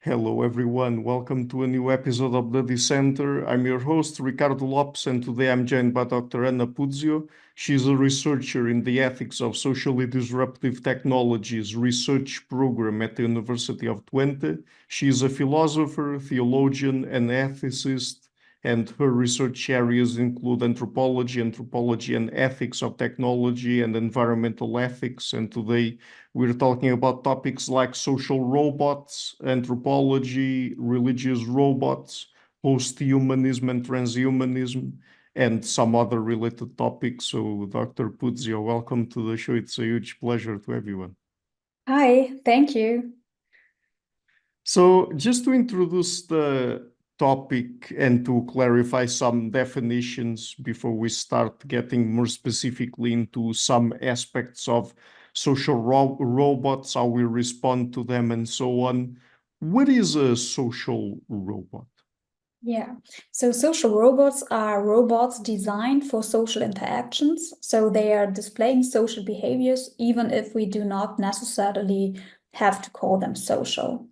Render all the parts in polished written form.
Hello, everyone. Welcome to a new episode of the Dissenter. I'm your host, Ricardo Lopes, and today I'm joined by Dr. Ana Puzio. She's a researcher in the Ethics of Socially Disruptive Technologies Research Programme at the University of Twente. She is a philosopher, theologian, and ethicist, and her research areas include anthropology and ethics of technology, and environmental ethics. And today we're talking about topics like social robots, anthropology, religious robots, posthumanism and transhumanism, and some other related topics. So, Dr. Puzio, welcome to the show. It's a huge pleasure to everyone. Hi, thank you. So, just to introduce the topic and to clarify some definitions before we start getting more specifically into some aspects of social robots, how we respond to them, and so on. What is a social robot? Yeah, so social robots are robots designed for social interactions. So they are displaying social behaviors, even if we do not necessarily have to call them social.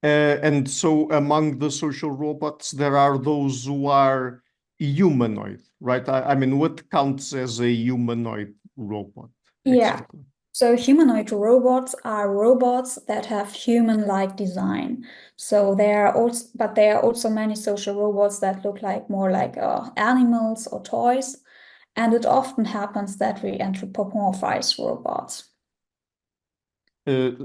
And so among the social robots, there are those who are humanoid, right? I mean, what counts as a humanoid robot Yeah, exactly? so humanoid robots are robots that have human-like design. So there are also many social robots that look like more like animals or toys. And it often happens that we anthropomorphize robots.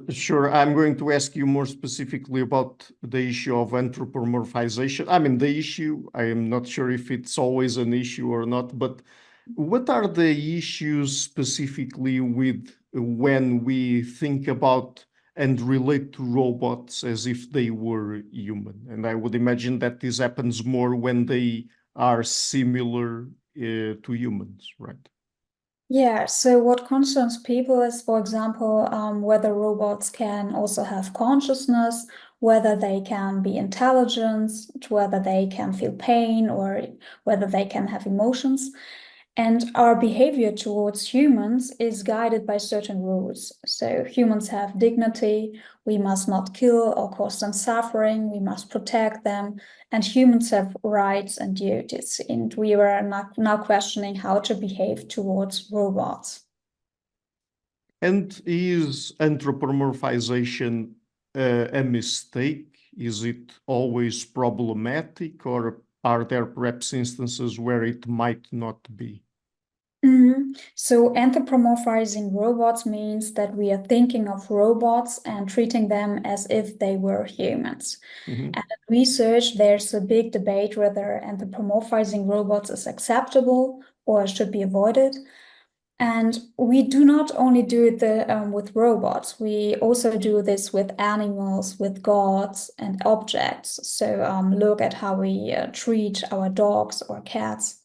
Sure, I'm going to ask you more specifically about the issue of anthropomorphization. I mean, the issue, I am not sure if it's always an issue or not, but what are the issues specifically with when we think about and relate to robots as if they were human? And I would imagine that this happens more when they are similar to humans, right? Yeah, so what concerns people is, for example, whether robots can also have consciousness, whether they can be intelligent, whether they can feel pain, or whether they can have emotions. And our behavior towards humans is guided by certain rules. So humans have dignity, we must not kill or cause them suffering, we must protect them, and humans have rights and duties. And we are now questioning how to behave towards robots. And is anthropomorphization a mistake? Is it always problematic, or are there perhaps instances where it might not be? So anthropomorphizing robots means that we are thinking of robots and treating them as if they were humans. Mhm. And in research, there's a big debate whether anthropomorphizing robots is acceptable or should be avoided. And we do not only do it with robots, we also do this with animals, with gods and objects. So look at how we treat our dogs or cats.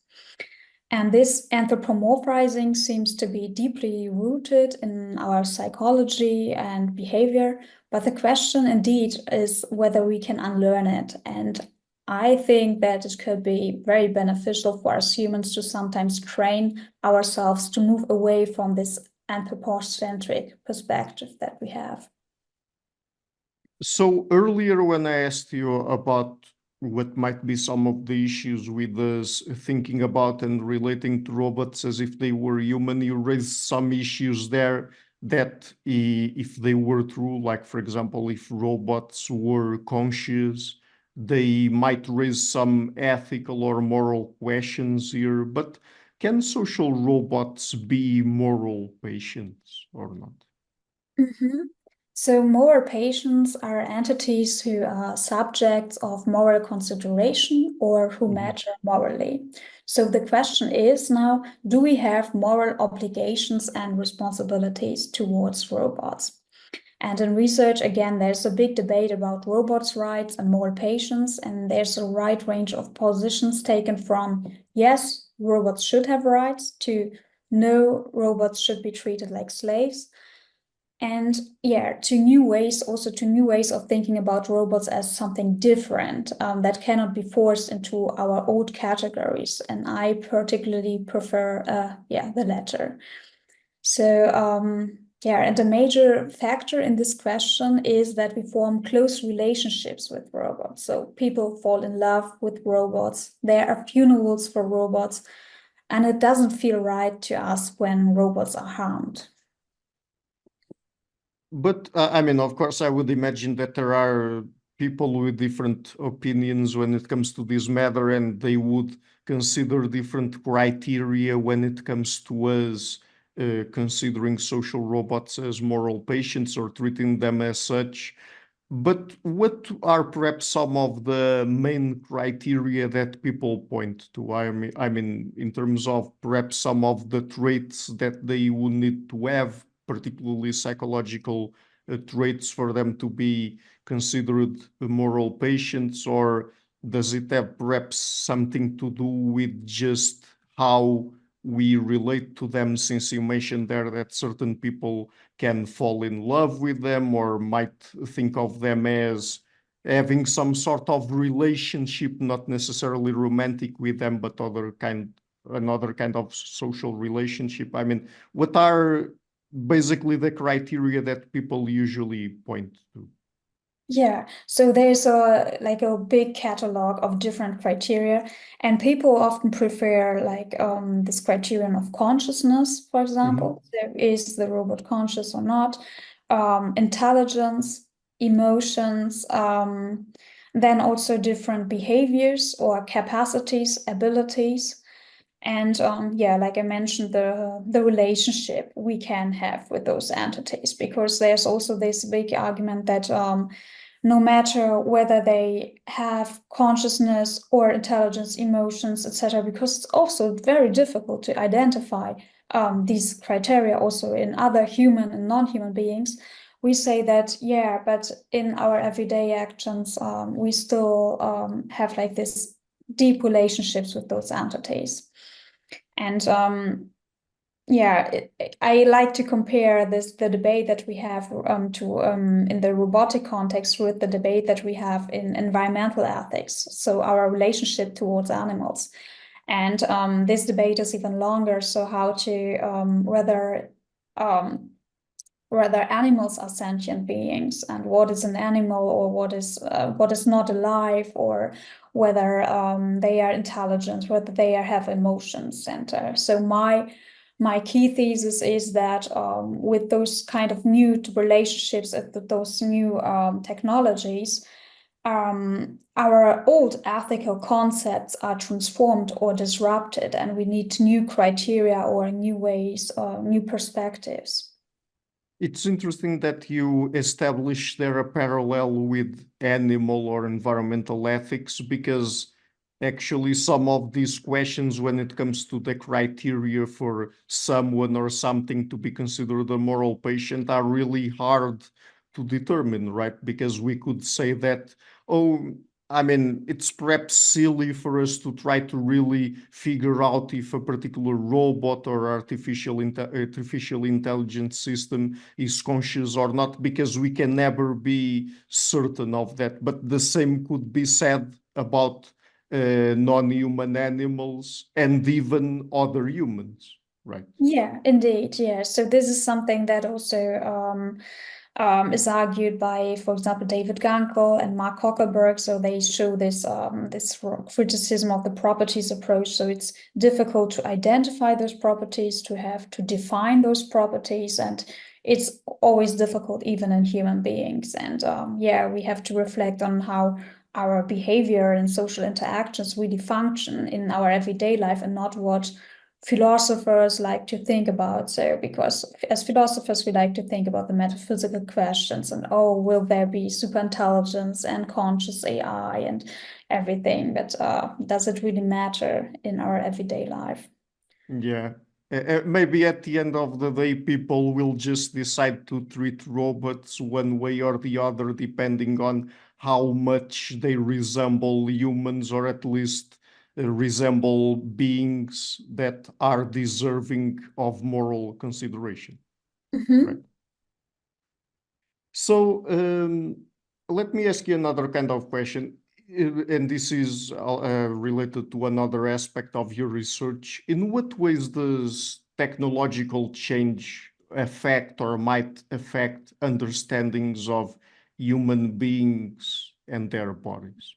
And this anthropomorphizing seems to be deeply rooted in our psychology and behavior. But the question indeed is whether we can unlearn it. And I think that it could be very beneficial for us humans to sometimes train ourselves to move away from this anthropocentric perspective that we have. So earlier, when I asked you about what might be some of the issues with us thinking about and relating to robots as if they were human, you raised some issues there that if they were true, like for example, if robots were conscious, they might raise some ethical or moral questions here. But can social robots be moral patients or not? Mhm. So moral patients are entities who are subjects of moral consideration or who Mhm. matter morally. So the question is now, do we have moral obligations and responsibilities towards robots? And in research, again, there's a big debate about robots' rights and moral patients, and there's a wide range of positions taken from yes, robots should have rights to no, robots should be treated like slaves. And yeah, to new ways of thinking about robots as something different that cannot be forced into our old categories. And I particularly prefer, the latter. So Yeah, and a major factor in this question is that we form close relationships with robots. So people fall in love with robots. There are funerals for robots, and it doesn't feel right to us when robots are harmed. But I mean, of course, I would imagine that there are people with different opinions when it comes to this matter, and they would consider different criteria when it comes to us considering social robots as moral patients or treating them as such. But what are perhaps some of the main criteria that people point to? I mean, in terms of perhaps some of the traits that they would need to have, particularly psychological traits for them to be considered moral patients, or does it have perhaps something to do with just how we relate to them, since you mentioned there that certain people can fall in love with them or might think of them as having some sort of relationship, not necessarily romantic with them, but another kind of social relationship. I mean, what are basically the criteria that people usually point to? Yeah, so there's a big catalog of different criteria, and people often prefer this criterion of consciousness, for Mhm. example. There is the robot conscious or not, intelligence, emotions, then also different behaviors or capacities, abilities. And yeah, like I mentioned, the relationship we can have with those entities, because there's also this big argument that no matter whether they have consciousness or intelligence, emotions, etc., because it's also very difficult to identify these criteria also in other human and non-human beings. We say that, yeah, but in our everyday actions, we still have like this deep relationships with those entities. And yeah, I like to compare the debate that we have in the robotic context with the debate that we have in environmental ethics. So our relationship towards animals. And this debate is even longer. So how to um, whether animals are sentient beings and what is an animal or what is not alive, or whether they are intelligent, whether they have emotions. And so my key thesis is that with those kind of new relationships, those new technologies, our old ethical concepts are transformed or disrupted, and we need new criteria or new ways or new perspectives. It's interesting that you establish there a parallel with animal or environmental ethics, because actually some of these questions, when it comes to the criteria for someone or something to be considered a moral patient, are really hard to determine, right? Because we could say that, oh, I mean, it's perhaps silly for us to try to really figure out if a particular robot or artificial intelligence system is conscious or not, because we can never be certain of that. But the same could be said about non-human animals and even other humans, right? Yeah, indeed. Yeah. So this is something that also is argued by, for example, David Gankle and Mark Zuckerberg. So they show this criticism of the properties approach. So it's difficult to identify those properties, to define those properties, and it's always difficult even in human beings. And yeah, we have to reflect on how our behavior and social interactions really function in our everyday life, and not what philosophers like to think about. So, because as philosophers, we like to think about the metaphysical questions and, oh, will there be superintelligence and conscious AI and everything? But does it really matter in our everyday life? Yeah. Maybe at the end of the day, people will just decide to treat robots one way or the other, depending on how much they resemble humans, or at least resemble beings that are deserving of moral consideration. Right. Mhm. So let me ask you another kind of question, and this is related to another aspect of your research. In what ways does technological change affect or might affect understandings of human beings and their bodies?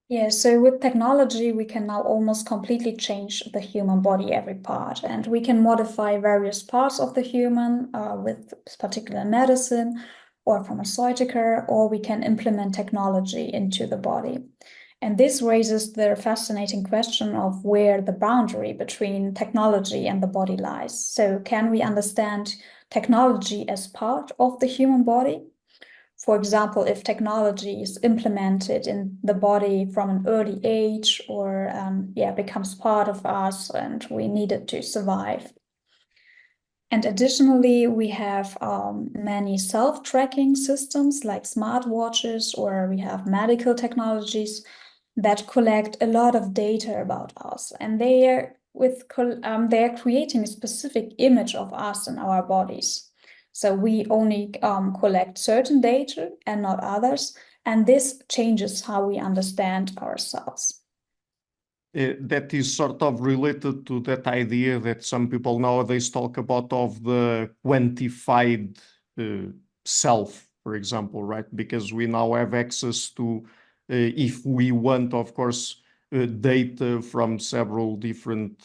Yeah, so with technology, we can now almost completely change the human body, every part, and we can modify various parts of the human with particular medicine or pharmaceutical, or we can implement technology into the body. And this raises the fascinating question of where the boundary between technology and the body lies. So, can we understand technology as part of the human body? For example, if technology is implemented in the body from an early age or becomes part of us and we need it to survive. And additionally, we have many self-tracking systems like smartwatches, or we have medical technologies that collect a lot of data about us, and they're creating a specific image of us and our bodies. So we only collect certain data and not others, and this changes how we understand ourselves. That is sort of related to that idea that some people nowadays talk about of the quantified self, for example, right? Because we now have access to, if we want, of course, data from several different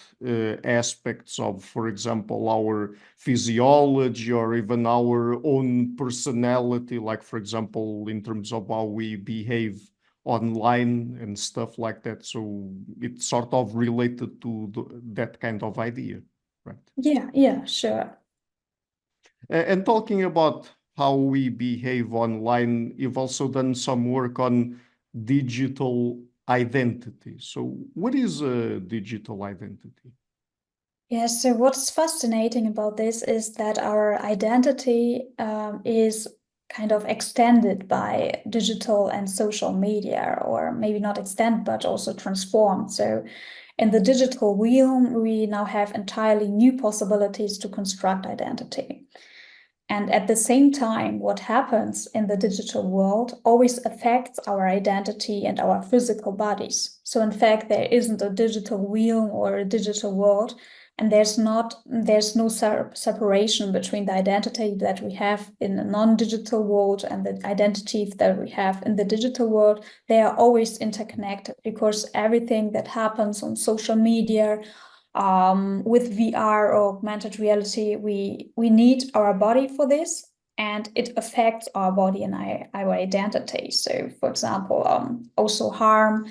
aspects of, for example, our physiology or even our own personality, like, for example, in terms of how we behave online and stuff like that. So it's sort of related to that kind of idea, right? Yeah, sure. And talking about how we behave online, you've also done some work on digital identity. So what is a digital identity? Yeah, so what's fascinating about this is that our identity is kind of extended by digital and social media, or maybe not extended, but also transformed. So in the digital realm, we now have entirely new possibilities to construct identity. And at the same time, what happens in the digital world always affects our identity and our physical bodies. So in fact, there isn't a digital realm or a digital world, and there's no separation between the identity that we have in a non-digital world and the identity that we have in the digital world. They are always interconnected, because everything that happens on social media, with VR or augmented reality, we need our body for this, and it affects our body and our identity. So, for example, also harm.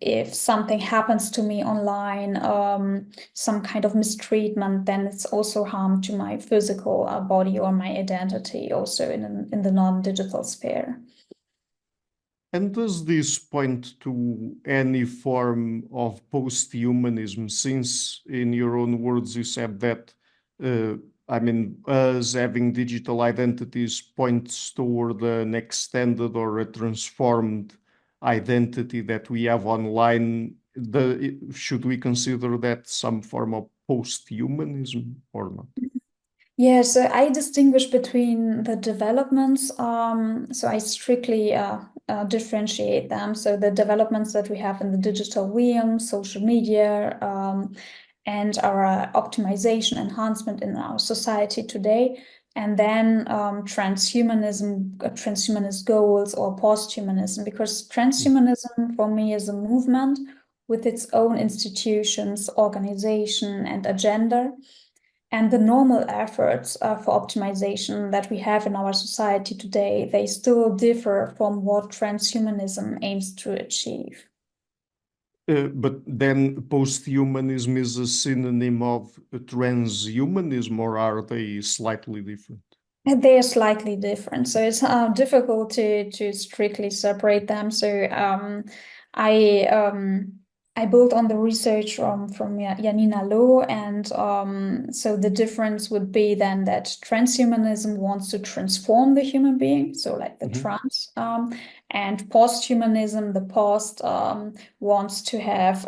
If something happens to me online, some kind of mistreatment, then it's also harm to my physical body or my identity, also in the non-digital sphere. And does this point to any form of posthumanism? Since, in your own words, you said that, I mean, us having digital identities points toward an extended or a transformed identity that we have online. Should we consider that some form of posthumanism or not? Yeah, so I distinguish between the developments. So I strictly differentiate them. So the developments that we have in the digital realm, social media, and our optimization enhancement in our society today, and then transhumanist goals, or posthumanism, because transhumanism for me is a movement with its own institutions, organization, and agenda. And the normal efforts for optimization that we have in our society today, they still differ from what transhumanism aims to achieve. But then posthumanism is a synonym of transhumanism, or are they slightly different? And they are slightly different, so it's difficult to strictly separate them. So I I built on the research from Janina Loh, and so the difference would be then that transhumanism wants to transform the human being, so like the Mhm. trans, and posthumanism, the post, wants to have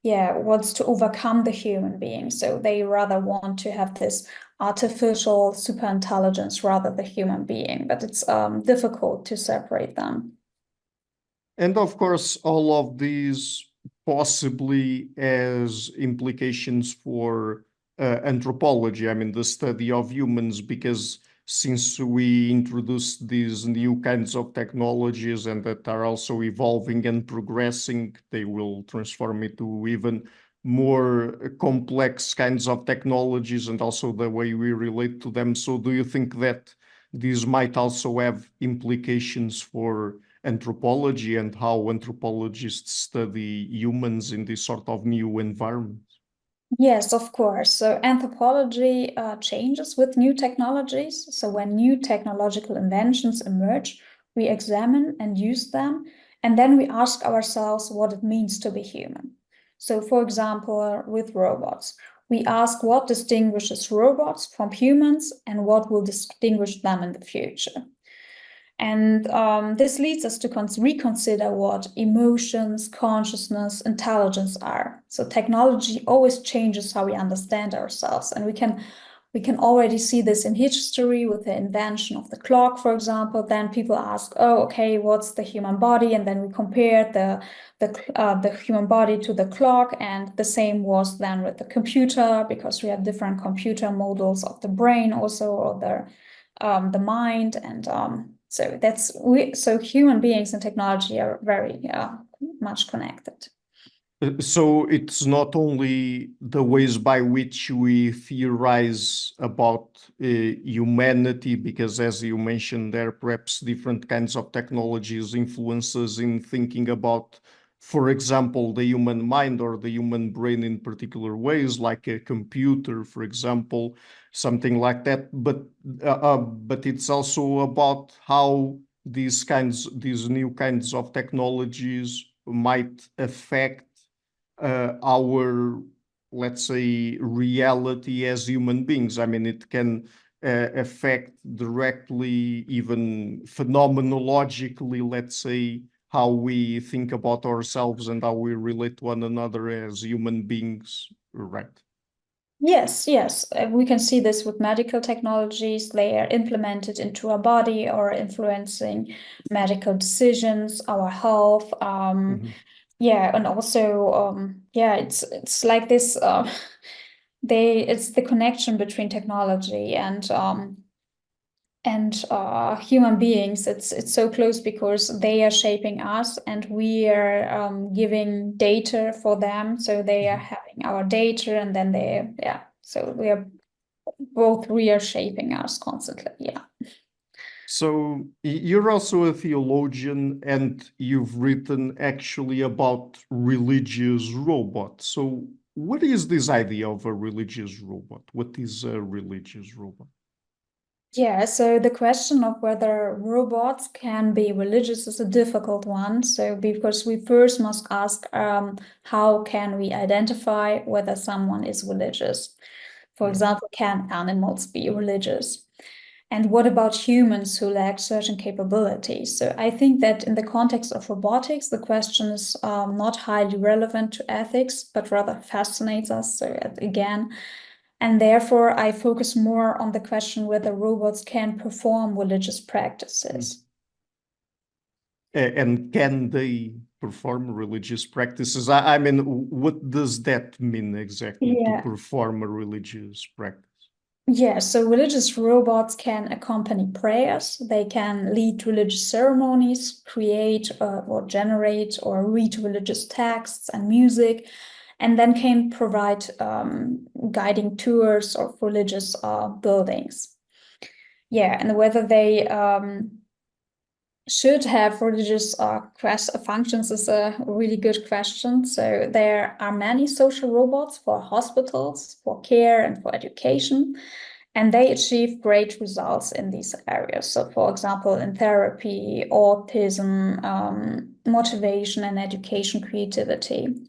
wants to overcome the human being. So they rather want to have this artificial superintelligence rather than the human being, but it's difficult to separate them. And of course, all of these possibly has implications for anthropology, I mean, the study of humans, because since we introduced these new kinds of technologies and that are also evolving and progressing, they will transform into even more complex kinds of technologies and also the way we relate to them. So do you think that these might also have implications for anthropology and how anthropologists study humans in this sort of new environment? Yes, of course. So anthropology changes with new technologies. So when new technological inventions emerge, we examine and use them, and then we ask ourselves what it means to be human. So, for example, with robots, we ask what distinguishes robots from humans and what will distinguish them in the future. And this leads us to reconsider what emotions, consciousness, intelligence are. So technology always changes how we understand ourselves, and we can already see this in history with the invention of the clock, for example. Then people ask, "Oh, okay, what's the human body?" And then we compare the human body to the clock, and the same was then with the computer, because we have different computer models of the brain, also, or the mind, and so human beings and technology are very much connected. So it's not only the ways by which we theorize about humanity, because as you mentioned, there are perhaps different kinds of technologies influences in thinking about, for example, the human mind or the human brain in particular ways, like a computer, for example, something like that. But it's also about how these new kinds of technologies might affect our, let's say, reality as human beings. I mean, it can affect directly, even phenomenologically, let's say, how we think about ourselves and how we relate to one another as human beings, right? Yes, yes. We can see this with medical technologies. They are implemented into our body or influencing medical decisions, our health. Yeah, and also, yeah, it's like this. It's the connection between technology and human beings. It's so close because they are shaping us, and we are giving data for them. So they are having our data, and then So we are both shaping us constantly. Yeah. So you're also a theologian and you've written actually about religious robots. So what is this idea of a religious robot? What is a religious robot? Yeah, so the question of whether robots can be religious is a difficult one. So because we first must ask, how can we identify whether someone is religious? For example, can animals be religious? And what about humans who lack certain capabilities? So I think that in the context of robotics, the question is not highly relevant to ethics, but rather fascinates us. So again, and therefore I focus more on the question whether robots can perform religious practices. And can they perform religious practices? I mean, what does that mean exactly to Yeah. perform a religious practice? Yeah, so religious robots can accompany prayers, they can lead religious ceremonies, create or generate or read religious texts and music, and then can provide guiding tours of religious buildings. Yeah, and whether they should have religious functions is a really good question. So there are many social robots for hospitals, for care, and for education, and they achieve great results in these areas. So, for example, in therapy, autism, motivation, and education, creativity.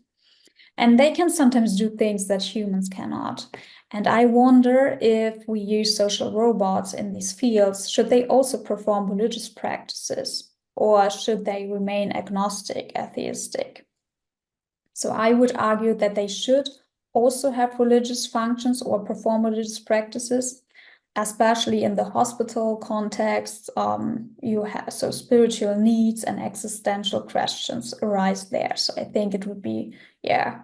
And they can sometimes do things that humans cannot. And I wonder, if we use social robots in these fields, should they also perform religious practices, or should they remain agnostic, atheistic? So I would argue that they should also have religious functions or perform religious practices, especially in the hospital context. You have so spiritual needs and existential questions arise there. So I think it would be, yeah,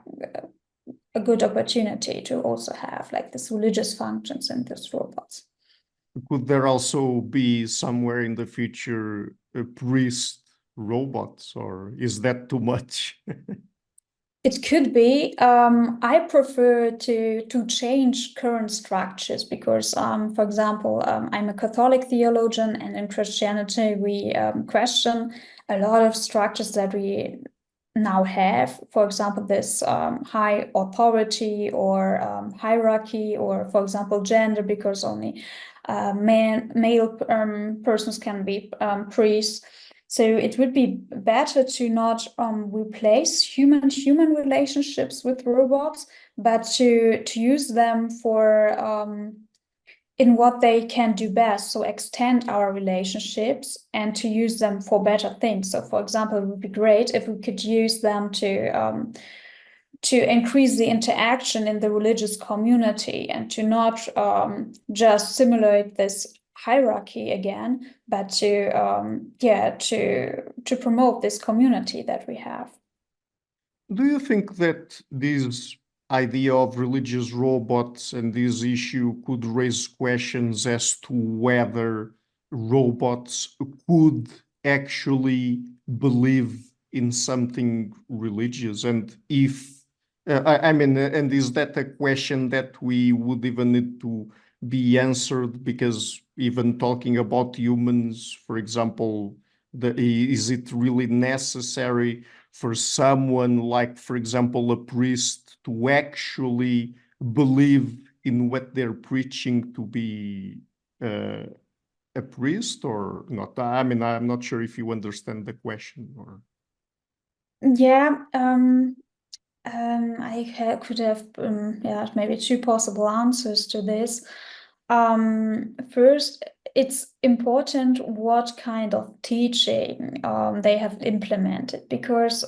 a good opportunity to also have like this religious functions in these robots. Could there also be somewhere in the future a priest robots, or is that too much? It could be. I prefer to change current structures because, for example, I'm a Catholic theologian, and in Christianity we question a lot of structures that we now have. For example, this high authority or hierarchy, or for example, gender, because only male persons can be priests. So it would be better to not replace human relationships with robots, but to use them for in what they can do best. So extend our relationships and to use them for better things. So, for example, it would be great if we could use them to increase the interaction in the religious community and to not just simulate this hierarchy again, but to promote this community that we have. Do you think that this idea of religious robots and this issue could raise questions as to whether robots could actually believe in something religious? And if, I mean, and is that a question that we would even need to be answered? Because even talking about humans, for example, is it really necessary for someone like, for example, a priest to actually believe in what they're preaching to be uh, a priest or not? I mean, I'm not sure if you understand the question or. Yeah, could have maybe two possible answers to this. First, it's important what kind of teaching they have implemented, because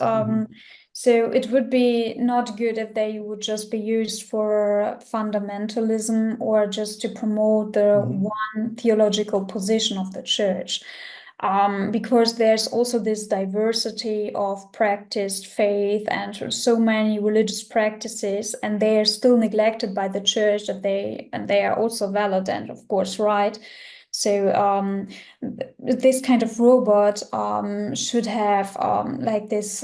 so it would be not good if they would just be used for fundamentalism or just to promote the one theological position of the church. Because there's also this diversity of practiced faith and so many religious practices, and they are still neglected by the church, and they are also valid and of course right. So this kind of robot should have like this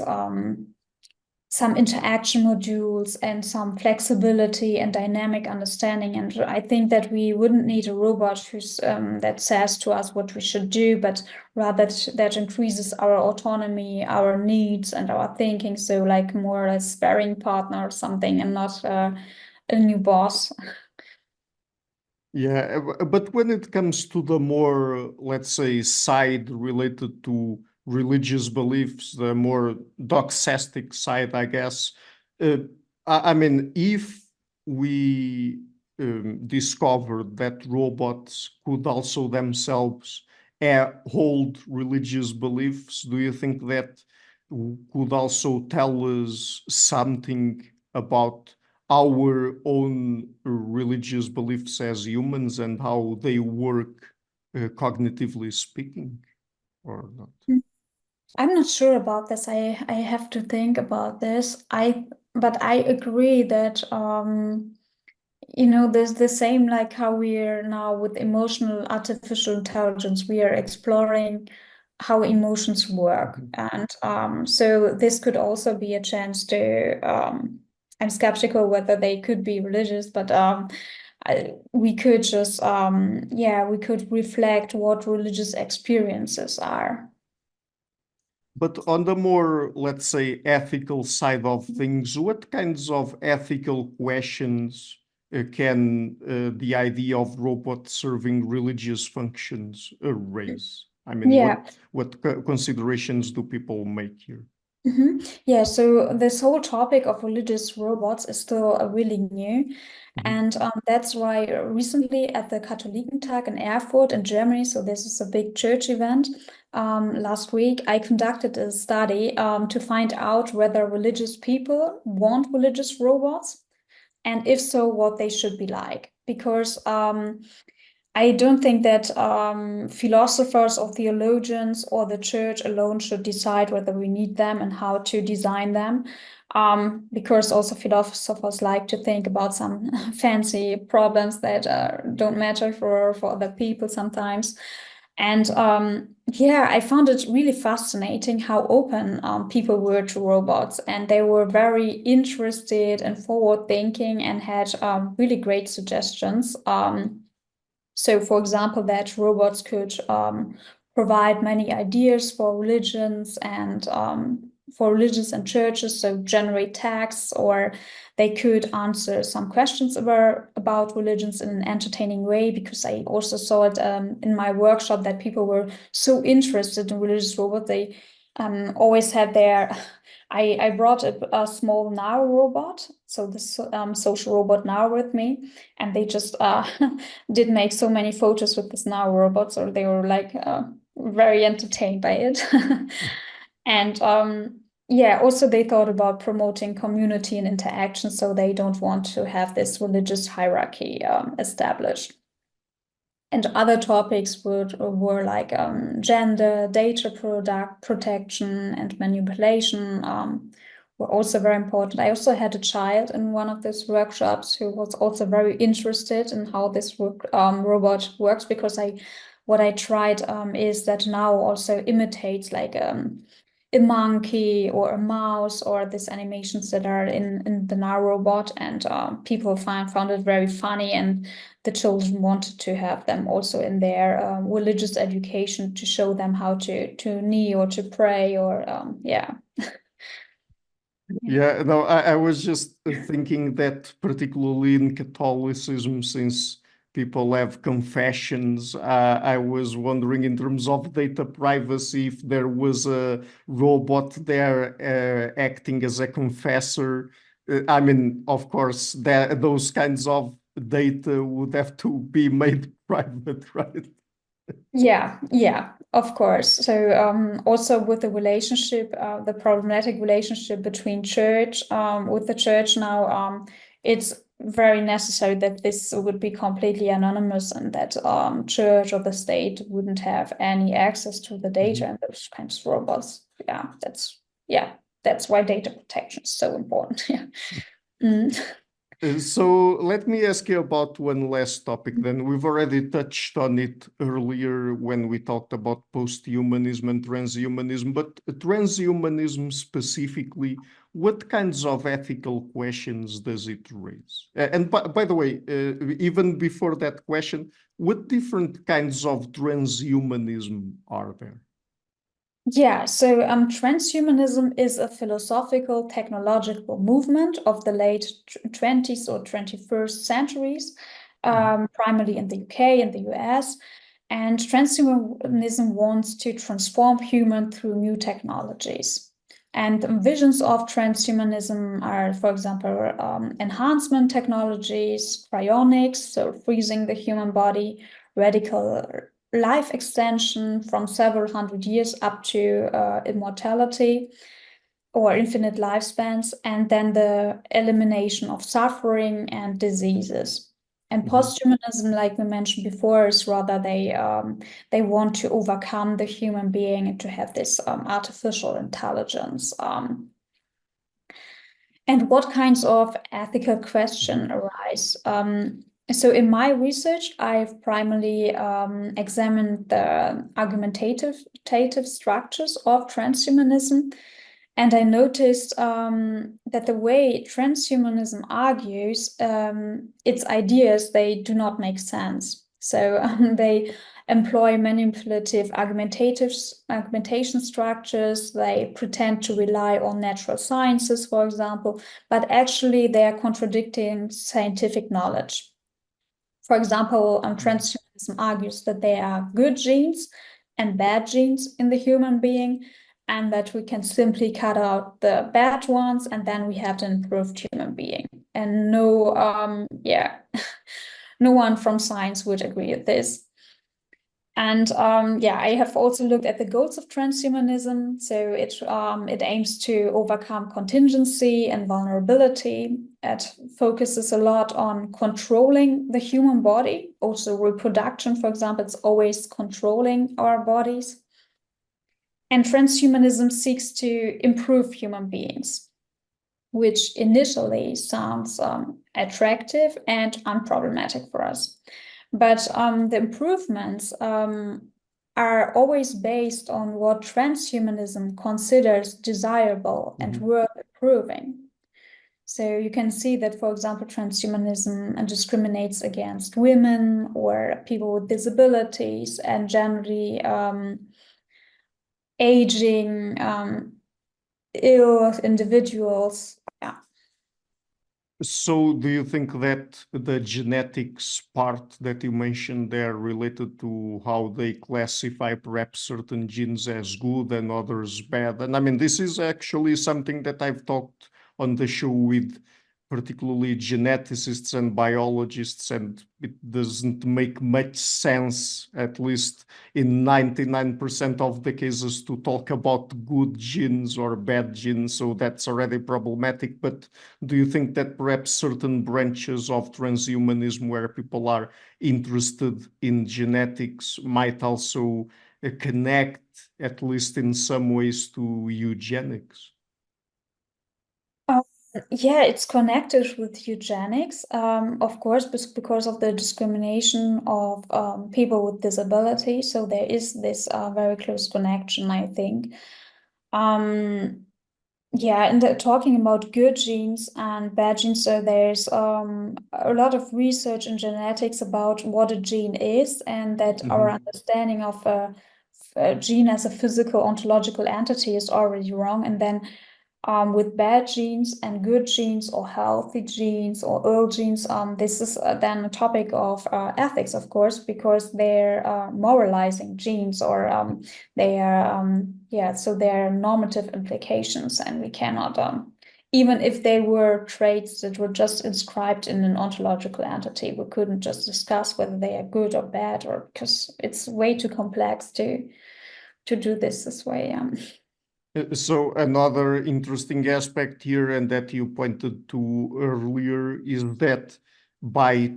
some interaction modules and some flexibility and dynamic understanding. And I think that we wouldn't need a robot who's that says to us what we should do, but rather that increases our autonomy, our needs, and our thinking. So like more a sparring partner or something, and not a new boss. Yeah, but when it comes to the more, let's say, side related to religious beliefs, the more doxastic side, I guess, uh, I mean, if we discovered that robots could also themselves hold religious beliefs, do you think that could also tell us something about our own religious beliefs as humans and how they work cognitively speaking, or not? I'm not sure about this. I have to think about this. But I agree that there's the same, like how we're now with emotional artificial intelligence, we are exploring how emotions work. And so this could also be a chance to, I'm skeptical whether they could be religious, but we could just, we could reflect what religious experiences are. But on the more, let's say, ethical side of things, what kinds of ethical questions can the idea of robots serving religious functions raise? I mean, Yeah. what considerations do people make here? Yeah, so this whole topic of religious robots is still really new. Mhm. And that's why recently at the Katholikentag in Erfurt in Germany, so this is a big church event, last week, I conducted a study to find out whether religious people want religious robots, and if so, what they should be like. Because I don't think that philosophers or theologians or the church alone should decide whether we need them and how to design them. because also philosophers like to think about some fancy problems that don't matter for other people sometimes. And yeah, I found it really fascinating how open people were to robots, and they were very interested and forward thinking and had really great suggestions. So, for example, that robots could provide many ideas for religions and churches, so generate texts, or they could answer some questions about religions in an entertaining way, because I also saw it in my workshop that people were so interested in religious robots. They always had their I brought a small Now robot, so this social robot Now with me, and they just did make so many photos with this Now robot, so they were like very entertained by it. And yeah, also they thought about promoting community and interaction, so they don't want to have this religious hierarchy established. And other topics were like gender, data protection, and manipulation were also very important. I also had a child in one of these workshops who was also very interested in how this robot works, because what I tried is that Now also imitates like a monkey or a mouse or these animations that are in the Now robot, and people found it very funny, and the children wanted to have them also in their religious education, to show them how to kneel or to pray, or yeah. Yeah, no, I was just thinking that particularly in Catholicism, since people have confessions, I was wondering in terms of data privacy if there was a robot there acting as a confessor. I mean, of course, those kinds of data would have to be made private, right? Yeah, of course. So also with the relationship, the problematic relationship between church, with the church now, it's very necessary that this would be completely anonymous, and that church or the state wouldn't have any access to the data and those kinds of robots. That's why data protection is so important. Yeah. Mm. So let me ask you about one last topic then. We've already touched on it earlier when we talked about posthumanism and transhumanism, but transhumanism specifically, what kinds of ethical questions does it raise? And by the way, even before that question, what different kinds of transhumanism are there? Yeah, so transhumanism is a philosophical technological movement of the late 20th or 21st centuries, primarily in the UK and the US. And transhumanism wants to transform human through new technologies. And visions of transhumanism are, for example, enhancement technologies, cryonics, so freezing the human body, radical life extension from several hundred years up to immortality or infinite lifespans, and then the elimination of suffering and diseases. And posthumanism, like we mentioned before, is rather they want to overcome the human being and to have this artificial intelligence. And what kinds of ethical question arise? So in my research, I've primarily examined the argumentative structures of transhumanism. And I noticed that the way transhumanism argues, its ideas, they do not make sense. So they employ manipulative argumentation structures. They pretend to rely on natural sciences, for example, but actually they are contradicting scientific knowledge. For example, transhumanism argues that there are good genes and bad genes in the human being, and that we can simply cut out the bad ones, and then we have an improved human being. And no one from science would agree with this. And I have also looked at the goals of transhumanism. So it aims to overcome contingency and vulnerability. It focuses a lot on controlling the human body. Also reproduction, for example, it's always controlling our bodies. And transhumanism seeks to improve human beings. which initially sounds attractive and unproblematic for us. But the improvements are always based on what transhumanism considers desirable and worth improving. So you can see that, for example, transhumanism discriminates against women or people with disabilities and generally aging, ill individuals. Yeah. So do you think that the genetics part that you mentioned there related to how they classify perhaps certain genes as good and others bad? And I mean, this is actually something that I've talked on the show with particularly geneticists and biologists, and it doesn't make much sense, at least in 99% of the cases, to talk about good genes or bad genes. So that's already problematic. But do you think that perhaps certain branches of transhumanism where people are interested in genetics might also connect, at least in some ways, to eugenics? Yeah, it's connected with eugenics, of course, because of the discrimination of people with disabilities. So there is this very close connection, I think. Yeah, and talking about good genes and bad genes, so there's a lot of research in genetics about what a gene is, and that our understanding of a gene as a physical ontological entity is already wrong. And then with bad genes and good genes or healthy genes or ill genes, this is then a topic of ethics, of course, because they're moralizing genes or they are, yeah, so there are normative implications, and we cannot, even if they were traits that were just inscribed in an ontological entity, we couldn't just discuss whether they are good or bad, or because it's way too complex to do this way. So another interesting aspect here, and that you pointed to earlier, is that by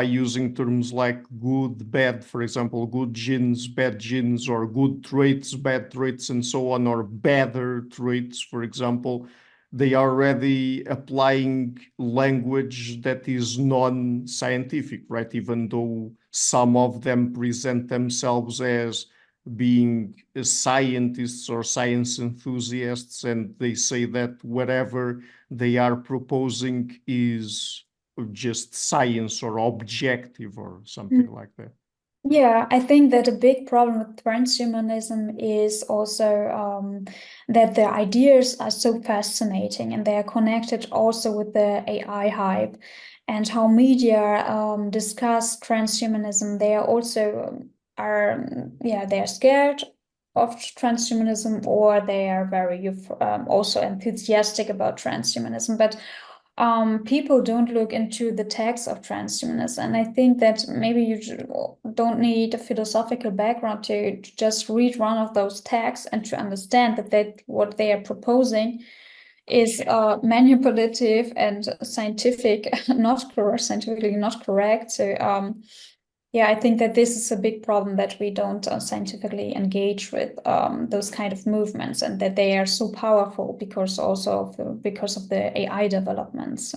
using terms like good, bad, for example, good genes, bad genes, or good traits, bad traits, and so on, or better traits, for example, they are already applying language that is non-scientific, right? Even though some of them present themselves as being scientists or science enthusiasts, and they say that whatever they are proposing is just science or objective or something like that. Yeah, I think that a big problem with transhumanism is also that the ideas are so fascinating, and they are connected also with the AI hype and how media discuss transhumanism. They are also yeah, they are scared of transhumanism, or they are very also enthusiastic about transhumanism. But people don't look into the text of transhumanism. And I think that maybe you don't need a philosophical background to just read one of those texts and to understand that what they are proposing is manipulative and scientifically not correct. So yeah, I think that this is a big problem, that we don't scientifically engage with those kind of movements, and that they are so powerful because because of the AI developments.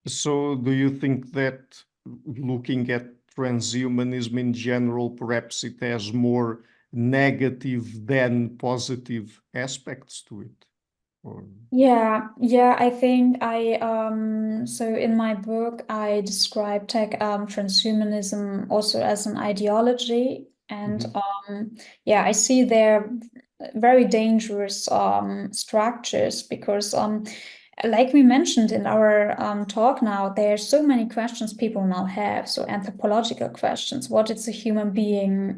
So do you think that looking at transhumanism in general, perhaps it has more negative than positive aspects to it? Or... Yeah, I think so in my book I describe transhumanism also as an ideology, and yeah, I see there very dangerous structures, because like we mentioned in our talk now, there are so many questions people now have. So anthropological questions: what is a human being?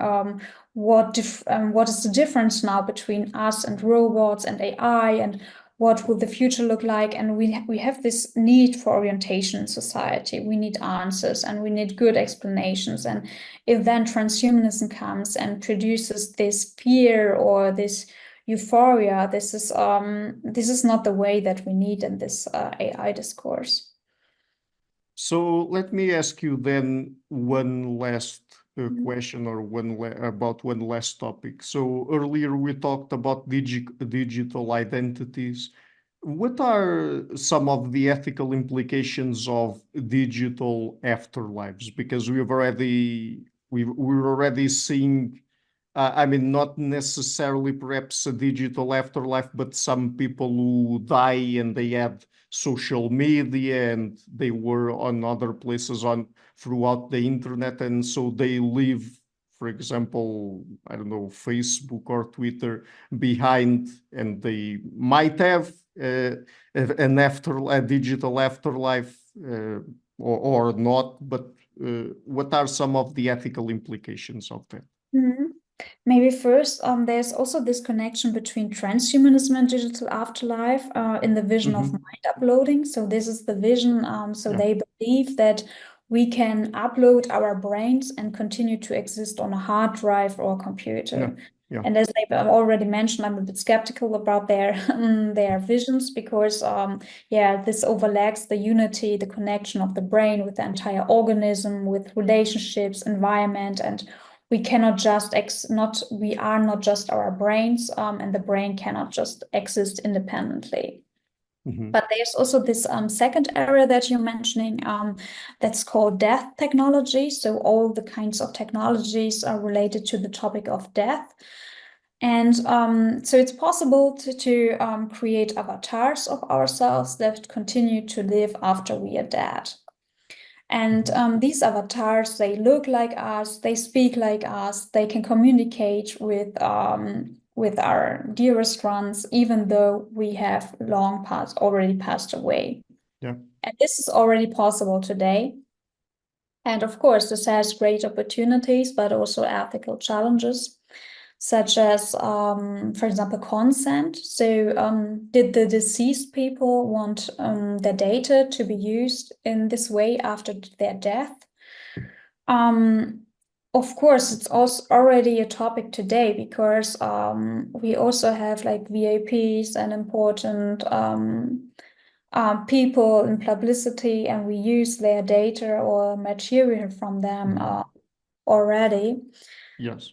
What is the difference now between us and robots and AI, and what will the future look like? And we have this need for orientation in society. We need answers, and we need good explanations. And if then transhumanism comes and produces this fear or this euphoria, this is not the way that we need in this AI discourse. So let me ask you then one last question, or about one last topic. So earlier we talked about digital identities. what are some of the ethical implications of digital afterlives? Because we're already seeing, I mean, not necessarily perhaps a digital afterlife, but some people who die and they had social media and they were on other places on throughout the internet, and so they live, for example, I don't know, Facebook or Twitter behind, and they might have a digital afterlife or not, but what are some of the ethical implications of that? Mhm. Maybe first, there's also this connection between transhumanism and digital afterlife in the vision of Hmm. mind uploading. So this is the vision. So Yeah, they believe that we can upload our brains and continue to exist on a hard drive or a yeah, computer. yeah. And as I already mentioned, I'm a bit skeptical about their their visions because yeah, this overlaps the unity, the connection of the brain with the entire organism, with relationships, environment, and we cannot just we are not just our brains, and the brain cannot just exist independently. Hmm. But there's also this second area that you're mentioning, that's called death technology. So all the kinds of technologies are related to the topic of death. And so it's possible to create avatars of ourselves that continue to live after we are dead. And these avatars, they look like us, they speak like us, they can communicate with our dearest ones, even though we have already passed away. Yeah. And this is already possible today. And of course, this has great opportunities, but also ethical challenges, such as, for example, consent. So, did the deceased people want their data to be used in this way after their death? Um, of course, it's also already a topic today because we also have like VIPs and important people in publicity, and we use their data or material from them Mhm. already. Yes.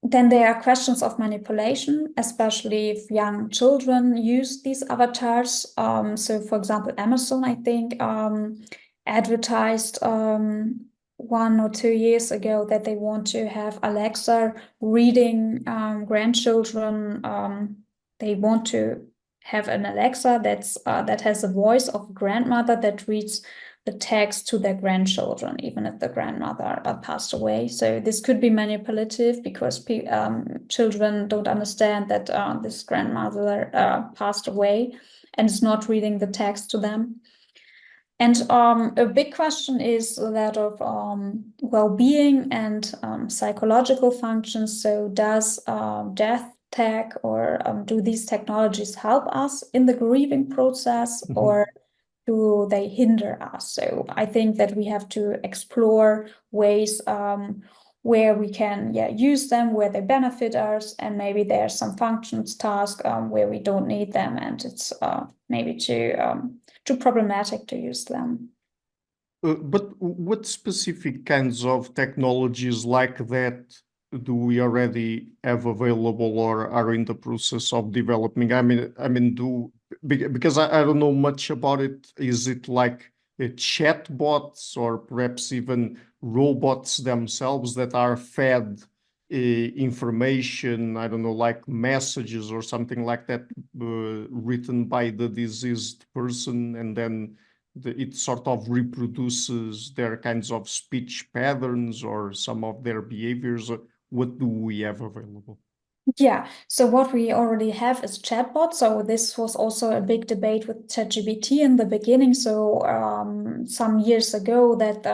Then there are questions of manipulation, especially if young children use these avatars. So, for example, Amazon, I think, advertised 1 or 2 years ago that they want to have Alexa reading grandchildren. They want to have an Alexa that has a voice of a grandmother that reads the text to their grandchildren, even if the grandmother passed away. So this could be manipulative because children don't understand that this grandmother passed away and is not reading the text to them. And a big question is that of well-being and psychological functions. So does death tech or do these technologies help us in the grieving process, Mhm. or do they hinder us? So I think that we have to explore ways where we can use them, where they benefit us, and maybe there's some functions, tasks where we don't need them, and it's maybe too problematic to use them. But what specific kinds of technologies like that do we already have available or are in the process of developing? Because I don't know much about it. Is it like chatbots or perhaps even robots themselves that are fed information? I don't know, like messages or something like that, written by the deceased person, and then it sort of reproduces their kinds of speech patterns or some of their behaviors. What do we have available? Yeah, so what we already have is chatbots. So this was also a big debate with ChatGPT in the beginning. So some years ago, that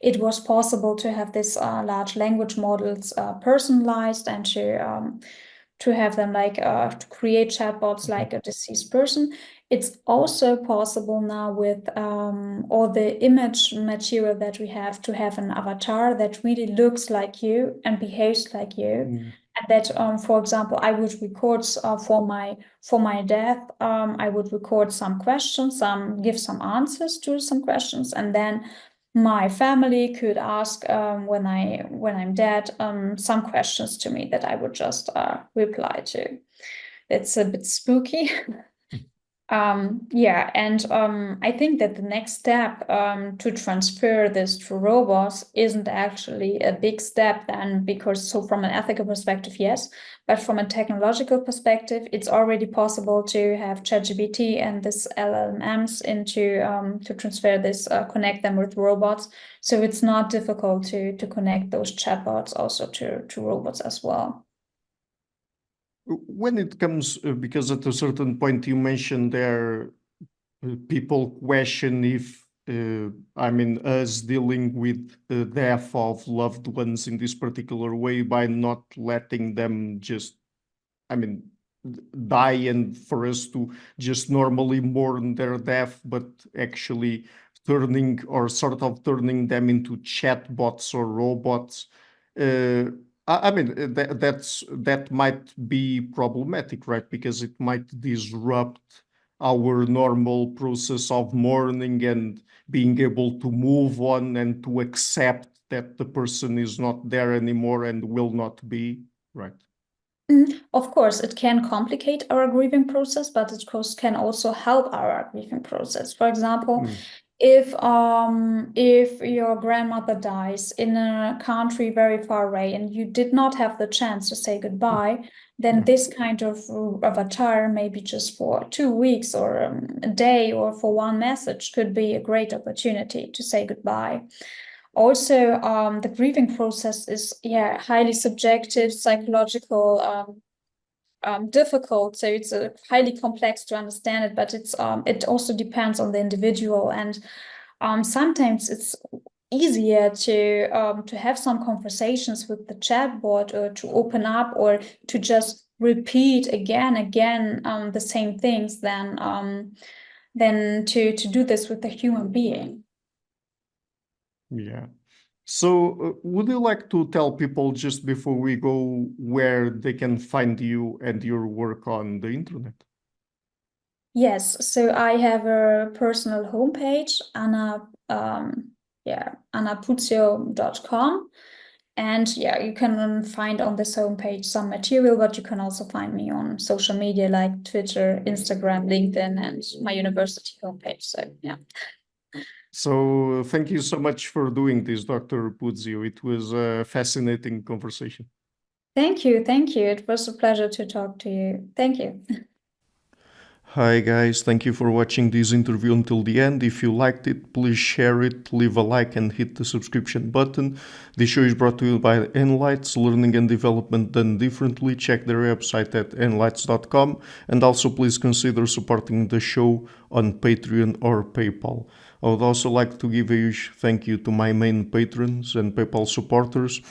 it was possible to have this large language models personalized and to have them like to create chatbots Mhm. like a deceased person. It's also possible now with all the image material that we have to have an avatar that really looks like you and behaves like you. Mm. And that, for example, I would record for my death. I would record some questions, give some answers to some questions, and then my family could ask when I'm dead some questions to me that I would just reply to. It's a bit spooky. Yeah, and I think that the next step to transfer this to robots isn't actually a big step then, because so from an ethical perspective, yes, but from a technological perspective, it's already possible to have ChatGPT and this LLMs into to transfer this, connect them with robots. So it's not difficult to connect those chatbots also to robots as well. When it comes, because at a certain point you mentioned there, people question if, I mean, us dealing with the death of loved ones in this particular way by not letting them just, I mean, die, and for us to just normally mourn their death, but actually turning or sort of turning them into chatbots or robots. Uh, I mean, that might be problematic, right? Because it might disrupt our normal process of mourning and being able to move on and to accept that the person is not there anymore and will not be, right? Of course, it can complicate our grieving process, but it can also help our grieving process. For example, Mm. if your grandmother dies in a country very far away and you did not have the chance to say goodbye, then Yeah. this kind of avatar, maybe just for 2 weeks or a day or for one message, could be a great opportunity to say goodbye. Also, the grieving process is, yeah, highly subjective, psychological, difficult. So it's highly complex to understand it, but it also depends on the individual. And sometimes it's easier to have some conversations with the chatbot, or to open up, or to just repeat again the same things than to do this with a human being. Yeah. So, would you like to tell people just before we go where they can find you and your work on the internet? Yes, so I have a personal homepage, annapuzio.com. And yeah, you can find on this homepage some material, but you can also find me on social media like Twitter, Instagram, LinkedIn, and my university homepage. So yeah. So, thank you so much for doing this, Dr. Puzio. It was a fascinating conversation. Thank you. Thank you. It was a pleasure to talk to you. Thank you. Hi guys, thank you for watching this interview until the end. If you liked it, please share it, leave a like and hit the subscription button. This show is brought to you by Enlights, learning and development done differently. Check their website at enlights.com, and also please consider supporting the show on Patreon or PayPal. I would also like to give a huge thank you to my main patrons and PayPal supporters: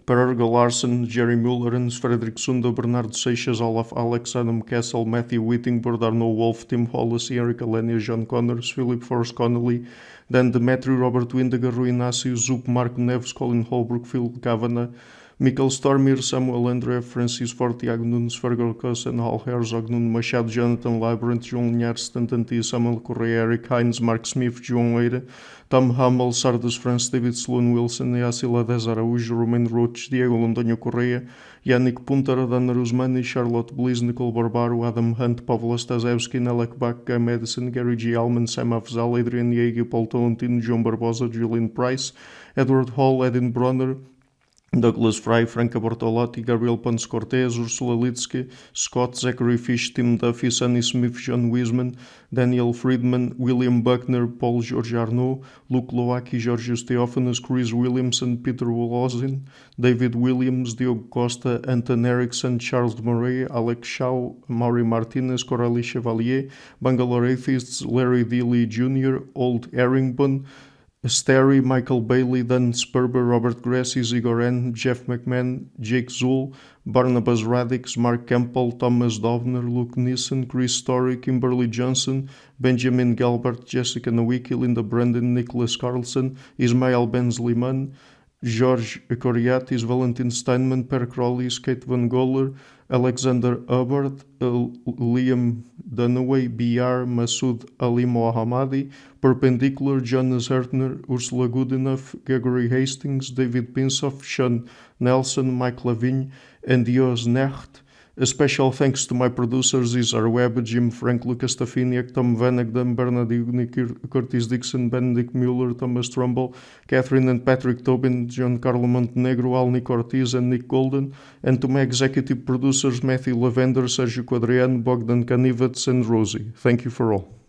Per Larsen, Jerry Mullerens, Frederick Sunda, Bernardo Seixas, Olaf Alex, Adam Kessel, Matthew Whittingford, Arno Wolf, Tim Hollis, Eric Alenia, John Connors, Philip Forrest Connolly, Dan Demetri, Robert Windiger, Rui Inácio, Zup, Marco Neves, Colin Holbrook, Phil Kavanagh, Michael Stormir, Samuel André, Francis Ford, Tiago Nunes, Fergal Cossen, Hal Herzog, Nuno Machado, Jonathan Labyrinth, João Linhares, Stantantia, Samuel Correia, Eric Hines, Mark Smith, João Eira, Tom Hummel, Sardas France, David Sloan Wilson, Yacila Dez Araújo, Romain Roach, Diego Londonho Correia, Yannick Punter, Dana Rusmani, Charlotte Bliss, Nicole Barbaro, Adam Hunt, Pavla Stasevski, Nelek Bach, Guy Madison, Gary G. Alman, Sam Afzal, Adrian Yeager, Paul Tolentino, João Barbosa, Julian Price, Edward Hall, Edin Bronner, Douglas Fry, Franca Bortolotti, Gabriel Ponce Cortez, Ursula Litsky, Scott, Zachary Fish, Tim Duffy, Sonny Smith, John Wiseman, Daniel Friedman, William Buckner, Paul George Arnaud, Luke Loaki, Georgios Theophanes, Chris Williamson, Peter Wolozin, David Williams, Diogo Costa, Anton Erickson, Charles Murray, Alex Shaw, Maury Martinez, Coralie Chevalier, Bangalore Atheists, Larry Dealey Jr., Old Erringbon, Sterry, Michael Bailey, Dan Sperber, Robert Grassi, Zigoren, Jeff McMahon, Jake Zool, Barnabas Radix, Mark Campbell, Thomas Dovner, Luke Nissen, Chris Story, Kimberly Johnson, Benjamin Galbert, Jessica Nowicki, Linda Brandon, Nicholas Carlson, Ismael Benzliman, George Coriatis, Valentin Steinman, Per Crowley, Kate Van Goller, Alexander Hubbard, Liam Dunaway, BR, Masood Ali Mohammadi, Perpendicular, Jonas Hertner, Ursula Goodenough, Gregory Hastings, David Pinsoff, Sean Nelson, Mike Lavigne, and Dios Necht, A special thanks to my producers, Isar Webb, Jim Frank, Lucas Stafiniak, Tom Vanagdam, Bernard Ugni, Curtis Dixon, Benedict Mueller, Thomas Trumbull, Catherine and Patrick Tobin, John Carlo Montenegro, Alnick Ortiz, and Nick Golden, and to my executive producers, Matthew Lavender, Sergio Quadriano, Bogdan Kanivets, and Rosie. Thank you for all.